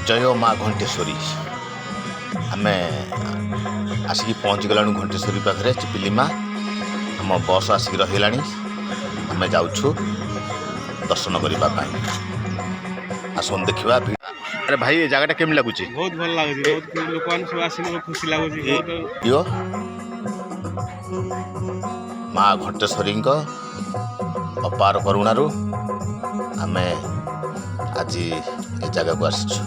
जय माँ घंटेश्वरी आम आसिक पहुँची गलाणु घंटेश्वरी पाखे चिपिली माँ आम बस आसिक रहीला आम जाऊँ दर्शन करने आसन देखा। अरे भाई ये जगह केमी लगुच? बहुत भल लगुच। बहुत लोक मैंने सब आसिक खुशी लगुच। माँ घंटेश्वरी अपार करुणारू आमे आज ये जगह को आसीचु।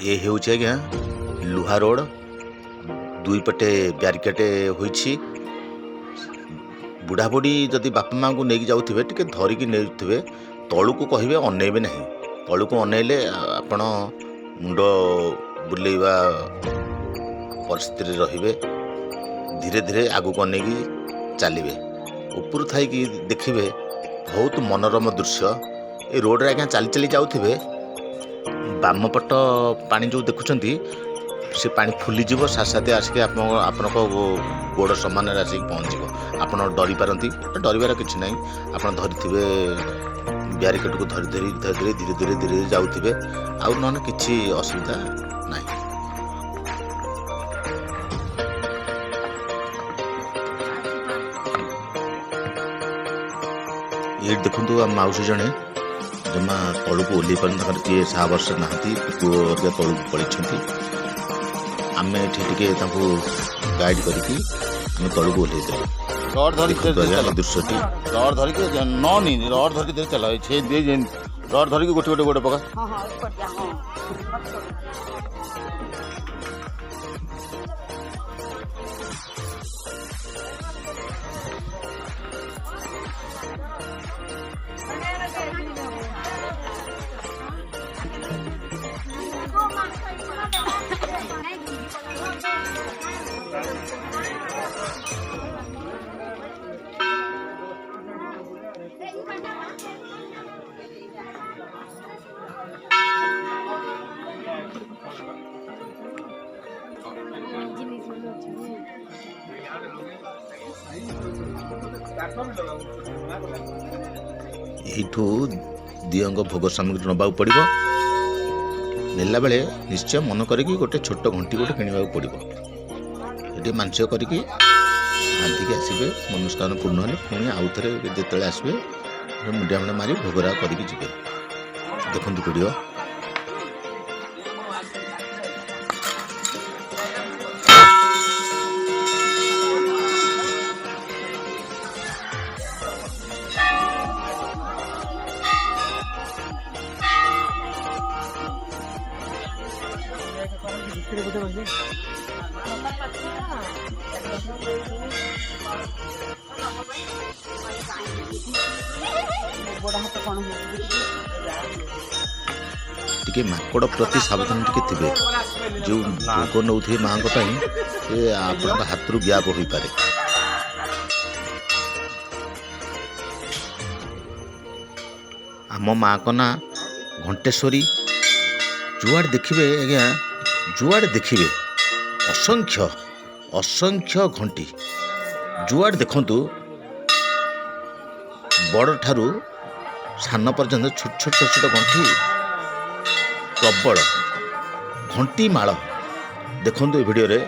ये हेउछि आज्ञा लुहा रोड दुई पटे ब्यारिकेड होइछि। बुढ़ा बुढ़ी जदि बापा माँ को लेकिन जाऊे टे धरिकी नहीं तलू को कहे अनेबे ना तलू को अनेले आपण मुंड बुलेवा परिस्थिति रे धीरे धीरे आगू अनेकी चलिए ऊपर थी देखिए बहुत मनोरम दृश्य। ये रोड रे आज्ञा चली चली जाऊे बाम पट पानी जो देखुंट से पानी फुलीज साथ साथ आसिक आपण गोड़ सामान आसिक पहुँच आप डरी पारती डरबार किसी ना आप धरी ब्यारिकेड को धरी धरी धीरे धीरे धीरे धीरे जाऊे आउ ना कि असुविधा ना। ये देखु मौसी जड़े जमा तलू को ओल्ल पार किए साहबर्ष ना पुआ तलू पड़े आम ये गाइड करके तलू को ओल्ल रड धरिक दृश्यटी रड धरिक ननी रड धरिक चल रड धरिक गोटे गोटे गोटे पका। यू दियंग भोग सामग्री नवा पड़ो नेला बेले निश्चय मन करी गोटे छोट घंटी गोटे किणवा पड़ो ये मानसिक करके बांधिकी आसवे मनस्कामना पूर्ण हेल्ले पुणी आउ थे जो आसवे मुंडिया मुंडा मारी भोगरा करके जी देखु वीडियो। टिके माकड़ प्रति सावधान टिके थे जो भोग नौ माँ आप हाथ रू गैप हो पारे। आम माँ को ना घंटेश्वरी जुआड़ देखिए आज्ञा जुआड़ देखिए असंख्य असंख्य घंटी जुआड़ देखंतु बड़ ठारू सान पर्यंत छोट छोट छोट छोट घंटी प्रबल घंटी माल देखु वीडियो रे।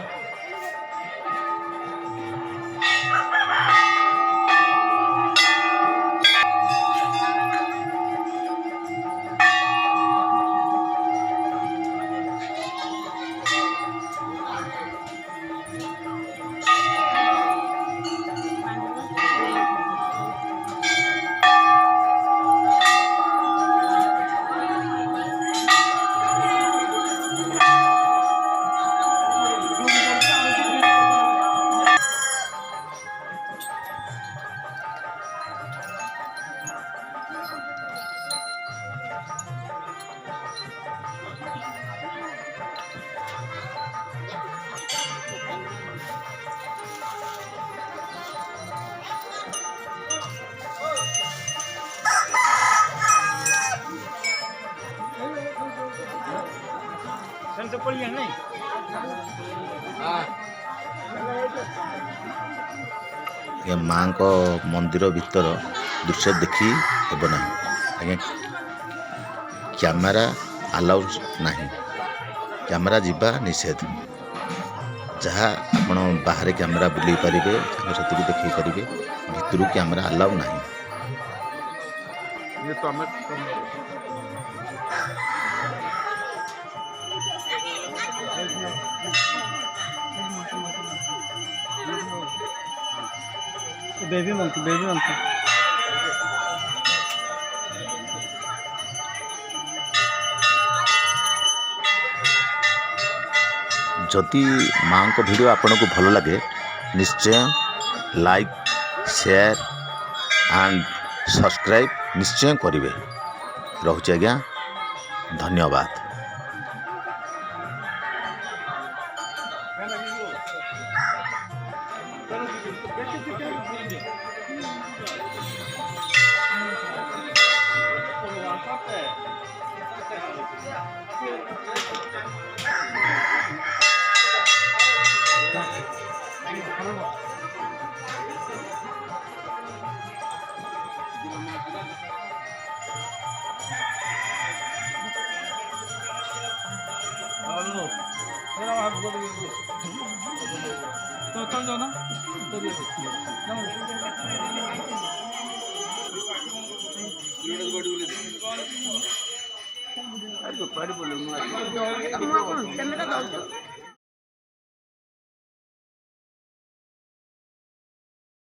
ଆଜ୍ଞା ମାଙ୍କ ମନ୍ଦିର ଭିତର ଦୃଶ୍ୟ ଦେଖି ହେବ ନାହିଁ ଆଜ୍ଞା କ୍ୟାମେରା ଆଲାଉ ନାହିଁ କ୍ୟାମେରା ଯିବା ନିଷେଧ ଯାହା ଆପଣ ବାହାରେ କ୍ୟାମେରା ବୁଲେଇ ପାରିବେ ସାଙ୍ଗସାଥିକୁ ଦେଖେଇ ପାରିବେ ଭିତରୁ କ୍ୟାମେରା ଆଲାଉ ନାହିଁ ଯଦି ମାଙ୍କ ଭିଡ଼ିଓ ଆପଣଙ୍କୁ ଭଲ ଲାଗେ ନିଶ୍ଚୟ ଲାଇକ୍ ସେୟାର ଆଣ୍ଡ ସବସ୍କ୍ରାଇବ୍ ନିଶ୍ଚୟ କରିବେ ରହୁଛି ଆଜ୍ଞା ଧନ୍ୟବାଦ। Tama na daw.